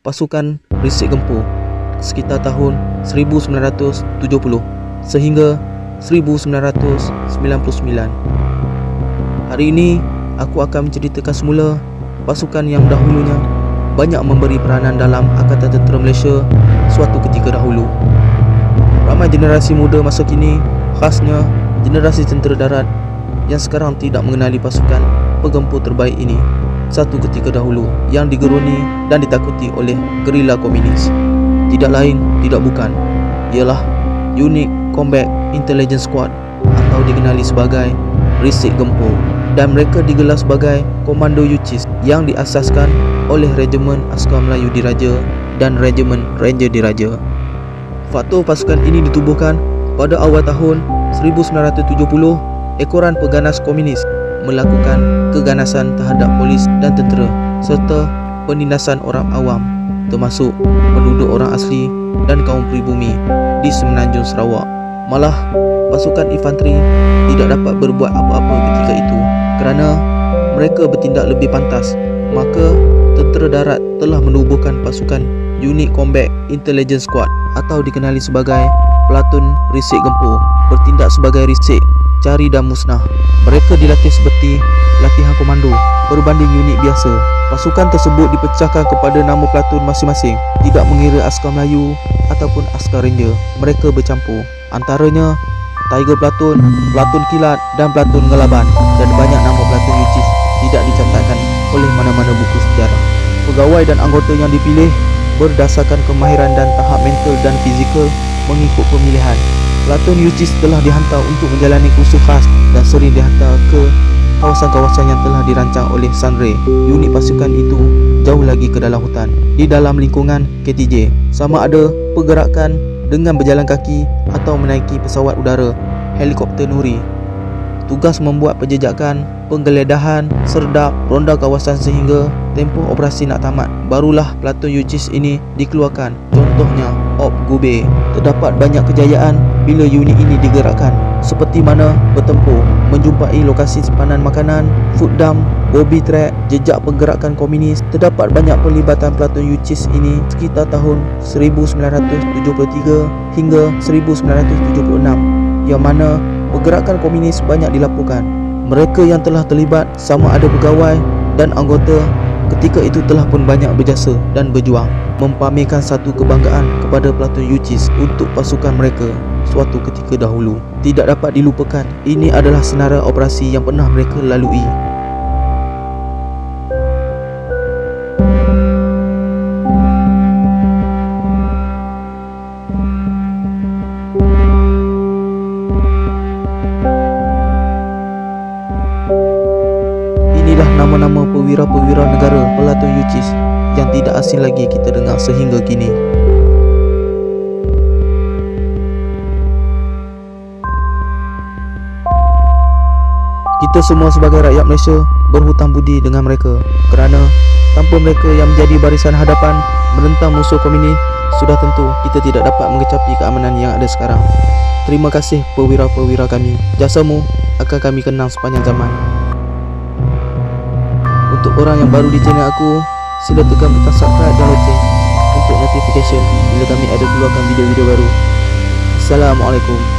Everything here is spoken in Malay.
pasukan Risik Gempur sekitar tahun 1970 sehingga 1999. Hari ini aku akan menceritakan semula pasukan yang dahulunya banyak memberi peranan dalam Angkatan Tentera Malaysia suatu ketika dahulu. Ramai generasi muda masa kini, khasnya generasi tentera darat yang sekarang tidak mengenali pasukan penggempur terbaik ini satu ketika dahulu yang digeruni dan ditakuti oleh gerila komunis. Tidak lain, tidak bukan, ialah Unit Combat Intelligence Squad atau dikenali sebagai Risik Gempur, dan mereka digelar sebagai Komando UCIS yang diasaskan oleh Regimen Askar Melayu Diraja dan Regimen Ranger Diraja. Faktor pasukan ini ditubuhkan pada awal tahun 1970. Ekoran pengganas komunis melakukan keganasan terhadap polis dan tentera serta penindasan orang awam termasuk penduduk orang asli dan kaum pribumi di Semenanjung Sarawak. Malah pasukan infanteri tidak dapat berbuat apa-apa ketika itu kerana mereka bertindak lebih pantas. Maka tentera darat telah menubuhkan pasukan Unit Combat Intelligence Squad atau dikenali sebagai Pelatun Risik Gempur bertindak sebagai risik, cari dan musnah. Mereka dilatih seperti latihan komando berbanding unit biasa. Pasukan tersebut dipecahkan kepada nama pelatun masing-masing, tidak mengira askar Melayu ataupun askar Ranger. Mereka bercampur, antaranya Tiger Platoon, Platoon Kilat dan Platoon Ngelaban, dan banyak nama pelatun UCIS tidak dicatatkan oleh mana-mana buku sejarah. Pegawai dan anggota yang dipilih berdasarkan kemahiran dan tahap mental dan fizikal mengikut pemilihan. Platoon UCIS telah dihantar untuk menjalani kursus khas dan sering dihantar ke kawasan-kawasan yang telah dirancang oleh Sunray. Unit pasukan itu jauh lagi ke dalam hutan di dalam lingkungan KTJ, sama ada pergerakan dengan berjalan kaki atau menaiki pesawat udara, helikopter nuri. Tugas membuat penjejakan, penggeledahan, serdap, ronda kawasan sehingga tempoh operasi nak tamat. Barulah Platoon UCIS ini dikeluarkan. Contohnya Op Gube. Terdapat banyak kejayaan bila unit ini digerakkan, seperti mana bertempur, menjumpai lokasi simpanan makanan, food dump, bobby track, jejak pergerakan komunis. Terdapat banyak pelibatan Platoon UCIS ini sekitar tahun 1973 hingga 1976, yang mana pergerakan komunis banyak dilaporkan. Mereka yang telah terlibat sama ada pegawai dan anggota ketika itu telah pun banyak berjasa dan berjuang, mempamerkan satu kebanggaan kepada Platoon UCIS untuk pasukan mereka suatu ketika dahulu. Tidak dapat dilupakan, ini adalah senarai operasi yang pernah mereka lalui. Inilah nama-nama perwira-perwira negara Platoon UCIS yang tidak asing lagi kita dengar sehingga kini. Kita semua sebagai rakyat Malaysia berhutang budi dengan mereka kerana tanpa mereka yang menjadi barisan hadapan menentang musuh komunis, sudah tentu kita tidak dapat mengecapi keamanan yang ada sekarang. Terima kasih perwira-perwira kami. Jasamu akan kami kenang sepanjang zaman. Untuk orang yang baru di channel aku, sila tekan butang subscribe dan loceng untuk notification bila kami ada keluarkan video-video baru. Assalamualaikum.